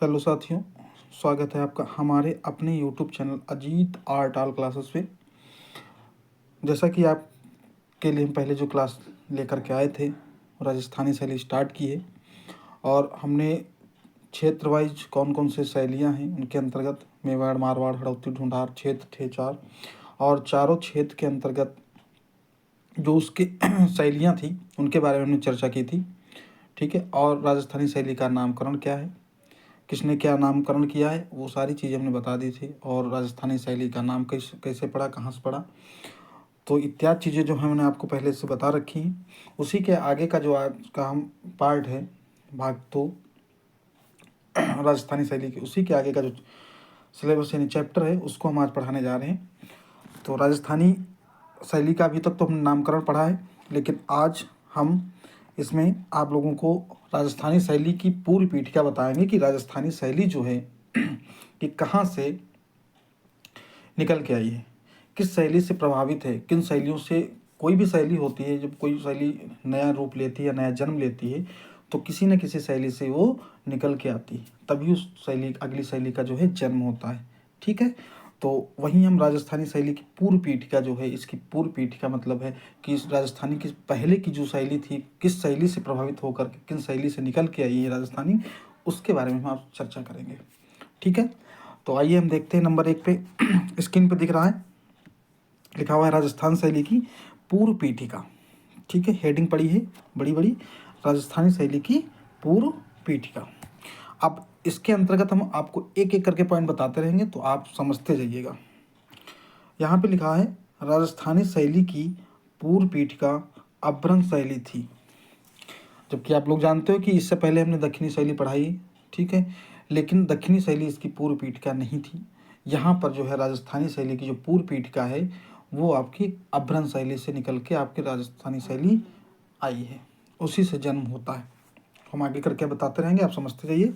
Hello साथियों, स्वागत है आपका हमारे अपने YouTube channel Ajit art all classes पे। जैसा कि आपके लिए हम पहले जो क्लास लेकर के आए थे, राजस्थानी शैली स्टार्ट की है और हमने क्षेत्र वाइज कौन कौन से शैलियाँ हैं उनके अंतर्गत मेवाड़, मारवाड़, हड़ौती, ढूंढार क्षेत्र थे चार, और चारों क्षेत्र के अंतर्गत जो उसके शैलियाँ थी उनके बारे में हमने चर्चा की थी। ठीक है, और राजस्थानी शैली का नामकरण क्या है, किसने क्या नामकरण किया है, वो सारी चीज़ें हमने बता दी थी। और राजस्थानी शैली का नाम कैसे पड़ा, कहाँ से पड़ा, तो इत्यादि चीज़ें जो हमने आपको पहले से बता रखी हैं। उसी के आगे का जो आज का हम पार्ट है, भाग 2 राजस्थानी शैली के, उसी के आगे का जो सिलेबस यानी चैप्टर है उसको हम आज पढ़ाने जा रहे हैं। तो राजस्थानी शैली का अभी तक तो हमने नामकरण पढ़ा है, लेकिन आज हम इसमें आप लोगों को राजस्थानी शैली की पूरी पीठिका बताएंगे कि राजस्थानी शैली जो है कि कहाँ से निकल के आई है, किस शैली से प्रभावित है, किन शैलियों से। कोई भी शैली होती है, जब कोई शैली नया रूप लेती है या नया जन्म लेती है तो किसी न किसी शैली से वो निकल के आती है, तभी उस शैली अगली शैली का जो है जन्म होता है। ठीक है, तो वहीं हम राजस्थानी शैली की पूर्व पीठिका जो है, इसकी पूर्व पीठिका मतलब है कि इस राजस्थानी की पहले की जो शैली थी, किस शैली से प्रभावित होकर के किन शैली से निकल के आई है राजस्थानी, उसके बारे में हम आप चर्चा करेंगे। ठीक है, तो आइए हम देखते हैं। नंबर 1 पे स्क्रीन पे दिख रहा है, लिखा हुआ है राजस्थान शैली की पूर्व पीठिका। ठीक है, हेडिंग पड़ी है बड़ी बड़ी, राजस्थानी शैली की पूर्व पीठिका। अब इसके अंतर्गत हम आपको एक एक करके पॉइंट बताते रहेंगे तो आप समझते जाइएगा। यहाँ पे लिखा है राजस्थानी शैली की पूर्व पीठिका अभ्रंश शैली थी, जबकि आप लोग जानते हो कि इससे पहले हमने दक्षिणी शैली पढ़ाई। ठीक है, लेकिन दक्षिणी शैली इसकी पूर्व पीठिका नहीं थी। यहाँ पर जो है राजस्थानी शैली की जो पूर्व पीठिका है वो आपकी अभ्रंश शैली से निकल के आपकी राजस्थानी शैली आई है, उसी से जन्म होता है। हम आगे करके बताते रहेंगे, आप समझते जाइए।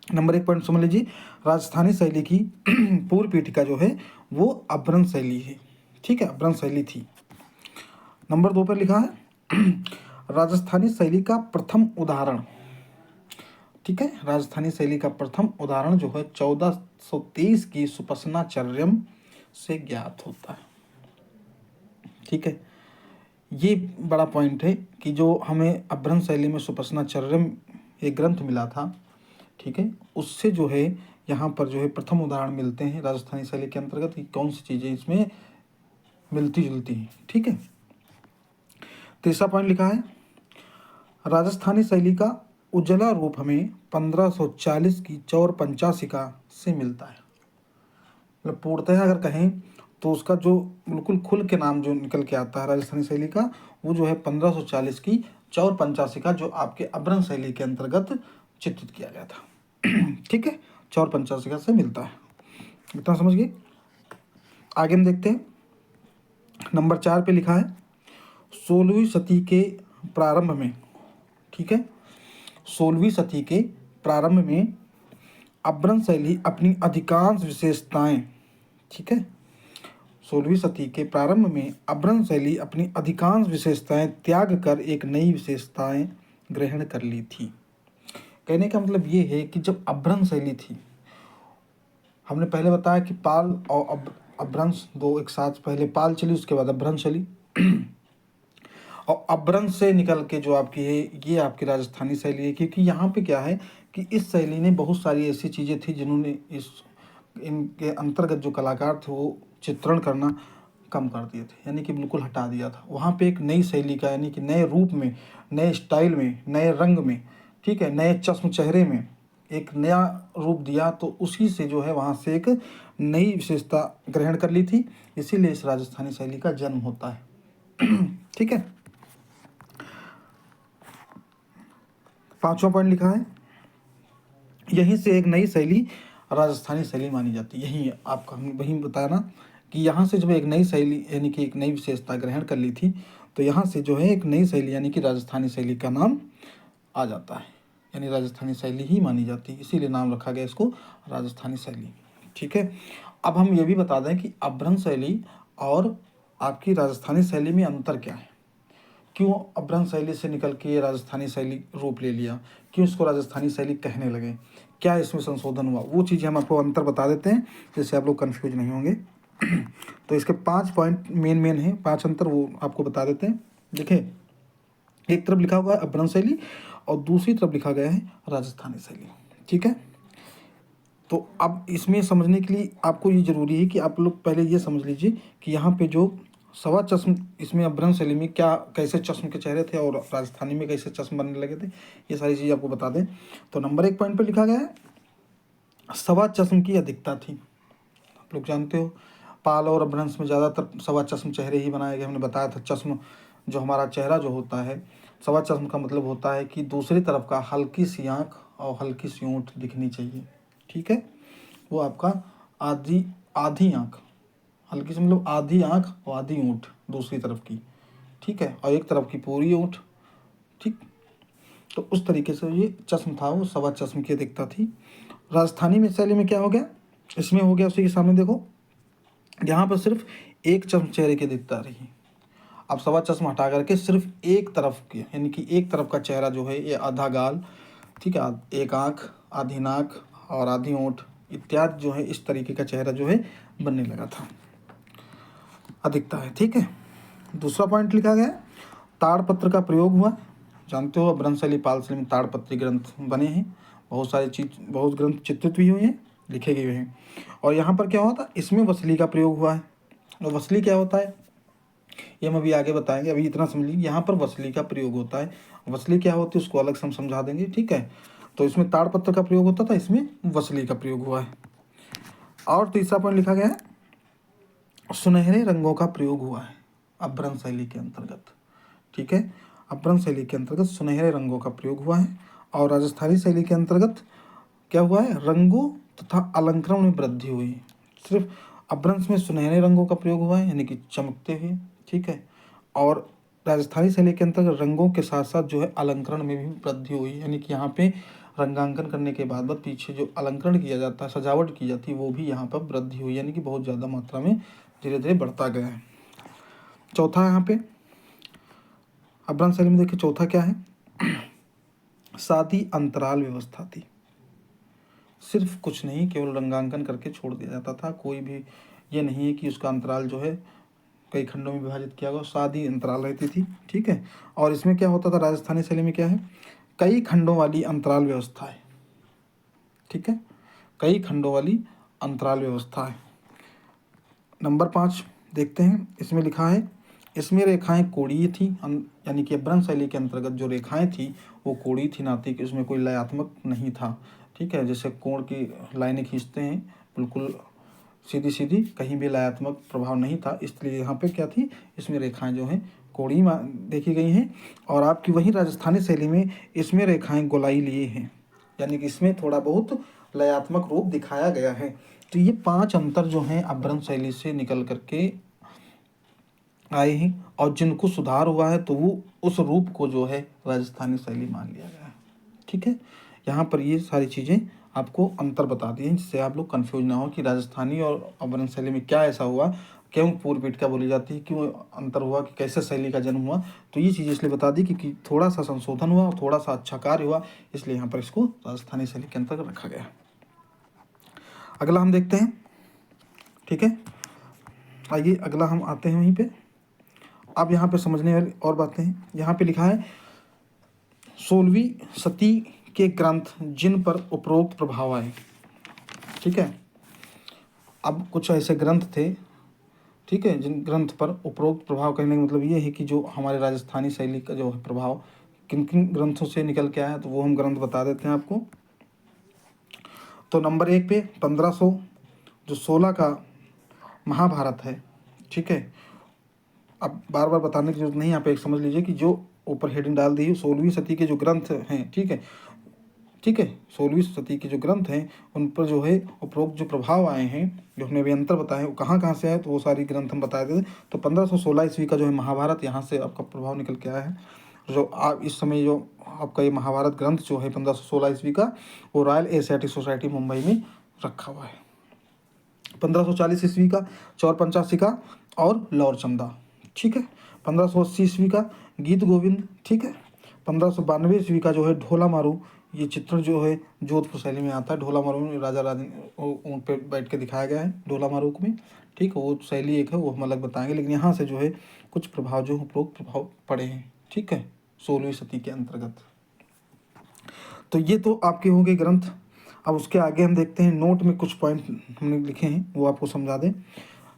नंबर 1 पॉइंट समझ लीजिए, राजस्थानी शैली की पूर्व पीठिका जो है वो अभ्रंश शैली है। ठीक है, अभ्रंश शैली थी। नंबर 2 पर लिखा है राजस्थानी शैली का प्रथम उदाहरण। ठीक है, राजस्थानी शैली का प्रथम उदाहरण जो है 1423 की सुपसनाचर्यम से ज्ञात होता है। ठीक है, ये बड़ा पॉइंट है कि जो हमें अभ्रंश शैली में सुपसनाचर्यम एक ग्रंथ मिला था, ठीक है, उससे जो है यहाँ पर जो है प्रथम उदाहरण मिलते हैं राजस्थानी शैली के अंतर्गत कि कौन सी चीज़ें इसमें मिलती जुलती हैं। ठीक है, तीसरा पॉइंट लिखा है राजस्थानी शैली का उज्ज्वला रूप हमें 1540 की चौर पंचाशिका से मिलता है। मतलब पूर्णतः अगर कहें तो उसका जो बिल्कुल खुल के नाम जो निकल के आता है राजस्थानी शैली का, वो जो है 1540 की चौर पंचाशिका, जो आपके अभ्रंश शैली के अंतर्गत चित्रित किया गया था। ठीक है, चौर पंचाशिका से मिलता है, इतना समझ गए। आगे हम देखते हैं। नंबर 4 पे लिखा है 16वीं सदी के प्रारंभ में, ठीक है, 16वीं सदी के प्रारंभ में अभ्रंश शैली अपनी अधिकांश विशेषताएं, ठीक है, 16वीं सदी के प्रारंभ में अभ्रंश शैली अपनी अधिकांश विशेषताएं त्याग कर एक नई विशेषताएं ग्रहण कर ली थी। कहने का मतलब ये है कि जब अभ्रंश शैली थी, हमने पहले बताया कि पाल और अभ्रंश दो एक साथ, पहले पाल चली उसके बाद अभ्रंश चली। और अभ्रंश से निकल के जो आपकी है ये आपकी राजस्थानी शैली है, क्योंकि यहाँ पे क्या है कि इस शैली ने बहुत सारी ऐसी चीज़ें थी जिन्होंने इनके अंतर्गत जो कलाकार थे वो चित्रण करना कम कर दिए थे, यानी कि बिल्कुल हटा दिया था। वहाँ पे एक नई शैली का, यानी कि नए रूप में, नए स्टाइल में, नए रंग में, ठीक है, नए चश्म चेहरे में एक नया रूप दिया, तो उसी से जो है वहाँ से एक नई विशेषता ग्रहण कर ली थी, इसीलिए इस राजस्थानी शैली का जन्म होता है। ठीक है, 5वां पॉइंट लिखा है यहीं से एक नई शैली राजस्थानी शैली मानी जाती है। यही आपका हम वही बताया ना कि यहाँ से जब एक नई शैली यानी कि एक नई विशेषता ग्रहण कर ली थी, तो यहाँ से जो है एक नई शैली यानी कि राजस्थानी शैली का नाम आ जाता है, यानी राजस्थानी शैली ही मानी जाती है, इसीलिए नाम रखा गया इसको राजस्थानी शैली। ठीक है, अब हम ये भी बता दें कि अभ्रंश शैली और आपकी राजस्थानी शैली में अंतर क्या है। क्यों अपभ्रंश शैली से निकल के ये राजस्थानी शैली रूप ले लिया, क्यों इसको राजस्थानी शैली कहने लगे, क्या इसमें संशोधन हुआ, वो चीज़ें हम आपको अंतर बता देते हैं जिससे आप लोग कन्फ्यूज नहीं होंगे। तो इसके 5 पॉइंट मेन हैं, 5 अंतर वो आपको बता देते हैं। देखिए, एक तरफ लिखा हुआ है अपभ्रंश शैली और दूसरी तरफ लिखा गया है राजस्थानी शैली। ठीक है, तो अब इसमें समझने के लिए आपको ये जरूरी है कि आप लोग पहले ये समझ लीजिए कि यहाँ पे जो सवा चश्म इसमें अपभ्रंश शैली में क्या कैसे चश्म के चेहरे थे और राजस्थानी में कैसे चश्म बनने लगे थे, ये सारी चीज़ आपको बता दें। तो नंबर 1 पॉइंट पे लिखा गया है सवा चश्म की अधिकता थी। आप लोग जानते हो पाल और अपभ्रंश में ज़्यादातर सवा चश्म चेहरे ही बनाए गए। हमने बताया था चश्म जो हमारा चेहरा जो होता है, सवा चश्म का मतलब होता है कि दूसरी तरफ का हल्की सी आँख और हल्की सी ऊँट दिखनी चाहिए। ठीक है, वो आपका आधी आँख, हल्की से मतलब आधी आँख और आधी ऊँट दूसरी तरफ की। ठीक है, और एक तरफ की पूरी ऊँट। ठीक, तो उस तरीके से ये चश्म था, वो सवा चश्म की अधिकता थी। राजस्थानी में शैली में क्या हो गया, इसमें हो गया उसी के सामने देखो, यहाँ पर सिर्फ एक चश्म चेहरे की दिखता रही। अब सवा चश्म हटा करके सिर्फ एक तरफ की, यानी कि एक तरफ का चेहरा जो है, ये आधा गाल, ठीक है, एक आँख, आधी नाक और आधी ओंठ इत्यादि जो है, इस तरीके का चेहरा जो है बनने लगा था, अधिकता है। ठीक है, दूसरा पॉइंट लिखा गया ताड़पत्र का प्रयोग हुआ। जानते हो अपभ्रंश शैली पाल शैली में ताड़पत्री ग्रंथ बने हैं, बहुत ग्रंथ चित्रित भी हुए हैं, लिखे गए हैं। और यहाँ पर क्या हुआ था, इसमें वसली का प्रयोग हुआ है। और वसली क्या होता है ये हम अभी आगे बताएंगे, अभी इतना समझ लीजिए। यहाँ पर वसली का प्रयोग होता है, वसली क्या होती है उसको अलग से हम समझा देंगे। ठीक है, तो इसमें ताड़पत्र का प्रयोग होता था, इसमें वसली का प्रयोग हुआ है। और तीसरा पॉइंट लिखा गया है सुनहरे रंगों का प्रयोग हुआ है अपभ्रंश शैली के अंतर्गत। ठीक है, अपभ्रंश शैली के अंतर्गत सुनहरे रंगों का प्रयोग हुआ है। और राजस्थानी शैली के अंतर्गत क्या हुआ है, रंगों तथा अलंकरण में वृद्धि हुई। सिर्फ अपभ्रंश में सुनहरे रंगों का प्रयोग हुआ है, यानी कि चमकते हुए। ठीक है, और राजस्थानी शैली के अंतर्गत रंगों के साथ साथ जो है अलंकरण में भी वृद्धि हुई, यानी कि यहाँ पे रंगांकन करने के बाद पीछे जो अलंकरण किया जाता है, सजावट की जाती है, वो भी यहाँ पर वृद्धि हुई, यानी कि बहुत ज़्यादा मात्रा में धीरे धीरे बढ़ता गया है। चौथा यहाँ पे अपभ्रंश शैली में देखिए चौथा क्या है, सादी अंतराल व्यवस्था थी। सिर्फ कुछ नहीं, केवल रंगांकन करके छोड़ दिया जाता था, कोई भी ये नहीं है कि उसका अंतराल जो है कई खंडों में विभाजित किया गया, सादी अंतराल रहती थी। ठीक है, और इसमें क्या होता था, राजस्थानी शैली में क्या है, कई खंडों वाली अंतराल व्यवस्था है। ठीक है, कई खंडों वाली अंतराल व्यवस्था है। नंबर 5 देखते हैं, इसमें लिखा है इसमें रेखाएं कोणीय थी, यानी कि अपभ्रंश शैली के अंतर्गत जो रेखाएं थी वो कोणीय थी, नाती कि उसमें कोई लयात्मक नहीं था। ठीक है, जैसे कोण की लाइनें खींचते हैं बिल्कुल सीधी सीधी, कहीं भी लयात्मक प्रभाव नहीं था, इसलिए यहाँ पे क्या थी, इसमें रेखाएं जो हैं कोणीय देखी गई हैं। और आपकी वही राजस्थानी शैली में इसमें रेखाएं गोलाई लिए हैं, यानी कि इसमें थोड़ा बहुत लयात्मक रूप दिखाया गया है। तो ये 5 अंतर जो हैं अपभ्रंश शैली से निकल करके आए हैं, और जिनको सुधार हुआ है तो वो उस रूप को जो है राजस्थानी शैली मान लिया गया है। ठीक है, यहाँ पर ये सारी चीज़ें आपको अंतर बता दिए जिससे आप लोग कंफ्यूज ना हो कि राजस्थानी और अपभ्रंश शैली में क्या ऐसा हुआ, क्यों पूर्व पीठिका बोली जाती है, क्यों अंतर हुआ, कि कैसे शैली का जन्म हुआ। तो ये चीज़ इसलिए बता दी कि थोड़ा सा संशोधन हुआ और थोड़ा सा अच्छा कार्य हुआ, इसलिए यहाँ पर इसको राजस्थानी शैली के अंतर्गत रखा गया। अगला हम देखते हैं। ठीक है, आइए अगला हम आते हैं वहीं पे। अब यहाँ पे समझने वाली और बातें हैं। यहाँ पे लिखा है 16वीं शती के ग्रंथ जिन पर उपरोक्त प्रभाव आए। ठीक है, अब कुछ ऐसे ग्रंथ थे, ठीक है, जिन ग्रंथ पर उपरोक्त प्रभाव कहने का मतलब ये है कि जो हमारे राजस्थानी शैली का जो है प्रभाव किन किन ग्रंथों से निकल के आया है, तो वो हम ग्रंथ बता देते हैं आपको। तो नंबर 1 पे 1516 का महाभारत है। ठीक है, अब बार बार बताने की जरूरत नहीं, यहाँ पे एक समझ लीजिए कि जो ऊपर हेडिंग डाल दी है 16वीं शती के जो ग्रंथ हैं। ठीक है, ठीक है, 16वीं शती के जो ग्रंथ हैं उन पर जो है उपरोक्त जो प्रभाव आए हैं, जो हमने अभी अंतर बताए वो कहाँ कहाँ से आए, तो वो सारी ग्रंथ हम बता देते। तो 1516 ईस्वी का जो है महाभारत, यहाँ से आपका प्रभाव निकल के आया है। जो आप इस समय जो आपका ये महाभारत ग्रंथ जो है 1516 ईस्वी का, वो रॉयल एशियाटिक सोसाइटी मुंबई में रखा हुआ है। 1540 ईस्वी का चौर पंचासी का और लौर चंदा। ठीक है, 1580 ईस्वी का गीत गोविंद, ठीक है। 1592 ईस्वी का जो है ढोला मारू, ये चित्रण जो है जोधपुर शैली में आता है। ढोला मारू में राजा रानी ऊँट पे बैठ के दिखाया गया है ढोला मारू में, ठीक है। वो शैली एक है, वो हम अलग बताएंगे, लेकिन यहाँ से जो है कुछ प्रभाव जो उपरोक्त प्रभाव पड़े हैं, ठीक है, 16वीं शती के अंतर्गत। तो ये तो आपके हो गए ग्रंथ। अब उसके आगे हम देखते हैं नोट में कुछ पॉइंट हमने लिखे हैं, वो आपको समझा दें।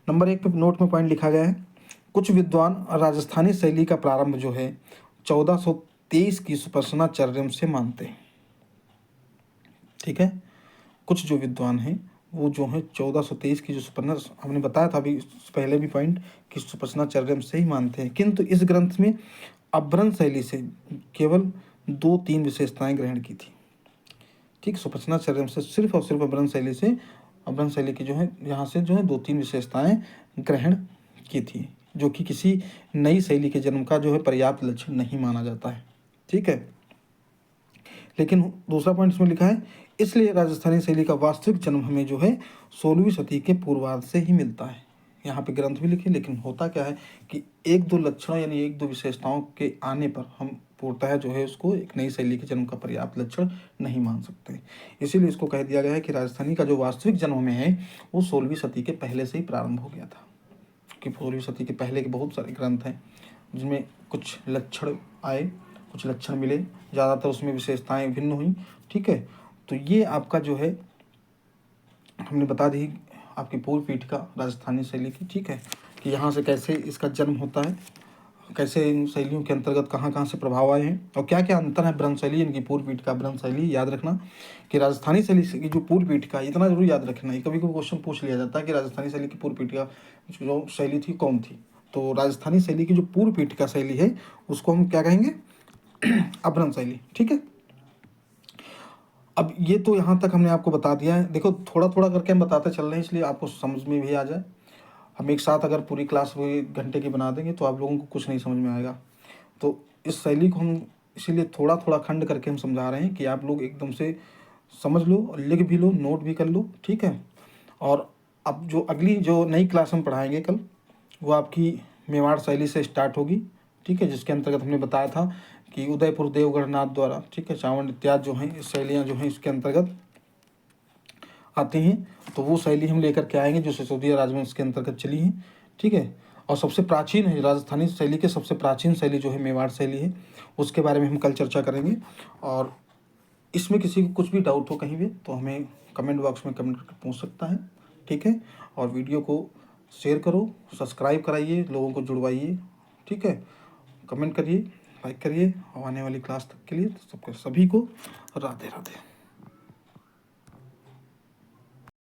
नंबर 1 पे नोट में पॉइंट लिखा गया है, कुछ विद्वान राजस्थानी शैली का प्रारंभ जो है 1423 की सुपर्सनाचर्यम से मानते हैं, ठीक है। कुछ जो विद्वान हैं वो जो है 1423 की जो सुपर्णा, हमने बताया था अभी पहले भी पॉइंट कि सुपर्सनाचर्यम से ही मानते हैं, किंतु इस ग्रंथ में अभ्रंश शैली से केवल 2-3 विशेषताएं ग्रहण की थी, ठीक। सुपर्सनाचर्यम से सिर्फ और सिर्फ अभ्रंश शैली से, अभ्रंश शैली की जो है यहाँ से जो है 2-3 विशेषताएं ग्रहण की थी, जो कि किसी नई शैली के जन्म का जो है पर्याप्त लक्षण नहीं माना जाता है, ठीक है। लेकिन दूसरा पॉइंट इसमें लिखा है, इसलिए राजस्थानी शैली का वास्तविक जन्म हमें जो है 16वीं शती के पूर्वार्ध से ही मिलता है। यहाँ पे ग्रंथ भी लिखे, लेकिन होता क्या है कि 1-2 लक्षणों यानी 1-2 विशेषताओं के आने पर हम पूर्णतः जो है उसको एक नई शैली के जन्म का पर्याप्त लक्षण नहीं मान सकते। इसीलिए इसको कह दिया गया है कि राजस्थानी का जो वास्तविक जन्म में है वो 16वीं शती के पहले से ही प्रारंभ हो गया था, कि 16वीं शती के पहले के बहुत सारे ग्रंथ हैं जिनमें कुछ लक्षण आए, कुछ लक्षण मिले, ज़्यादातर उसमें विशेषताएं भिन्न हुई, ठीक है। तो ये आपका जो है हमने बता दी आपकी पूर्व पीठिका राजस्थानी शैली की, ठीक है, कि यहाँ से कैसे इसका जन्म होता है, कैसे इन शैलियों के अंतर्गत कहाँ कहाँ से प्रभाव आए हैं और क्या क्या अंतर है ब्रह्म शैली इनकी पूर्व पीठिका ब्रह्म शैली। याद रखना कि राजस्थानी शैली की जो पूर्व पीठिका, इतना जरूर याद रखना, ये कभी कभी क्वेश्चन पूछ लिया जाता है कि राजस्थानी शैली की पूर्व पीठिका जो शैली थी कौन थी। तो राजस्थानी शैली की जो पूर्व पीठिका शैली है उसको हम क्या कहेंगे, अभ्रंश शैली, ठीक है। अब ये तो यहाँ तक हमने आपको बता दिया है। देखो थोड़ा थोड़ा करके हम बताते चल रहे हैं, इसलिए आपको समझ में भी आ जाए। हम एक साथ अगर पूरी क्लास वो 1 घंटे की बना देंगे तो आप लोगों को कुछ नहीं समझ में आएगा। तो इस शैली को हम इसीलिए थोड़ा थोड़ा खंड करके हम समझा रहे हैं कि आप लोग एकदम से समझ लो और लिख भी लो, नोट भी कर लो, ठीक है। और अब जो अगली जो नई क्लास हम पढ़ाएंगे कल, वो आपकी मेवाड़ शैली से स्टार्ट होगी, ठीक है, जिसके अंतर्गत हमने बताया था कि उदयपुर देवगढ़नाथ द्वारा, ठीक है, चावंड इत्यादि जो हैं इस शैलियाँ जो हैं इसके अंतर्गत आती हैं। तो वो शैली हम लेकर के आएंगे जो सिसोदिया राजवंश के अंतर्गत चली हैं, ठीक है। और सबसे प्राचीन है राजस्थानी शैली के, सबसे प्राचीन शैली जो है मेवाड़ शैली है, उसके बारे में हम कल चर्चा करेंगे। और इसमें किसी को कुछ भी डाउट हो कहीं भी तो हमें कमेंट बॉक्स में कमेंट करके पूछ सकता है, ठीक है। और वीडियो को शेयर करो, सब्सक्राइब कराइए, लोगों को जुड़वाइए, ठीक है। कमेंट करिए, लाइक करिए। और आने वाली क्लास तक के लिए सबको सभी को राधे राधे।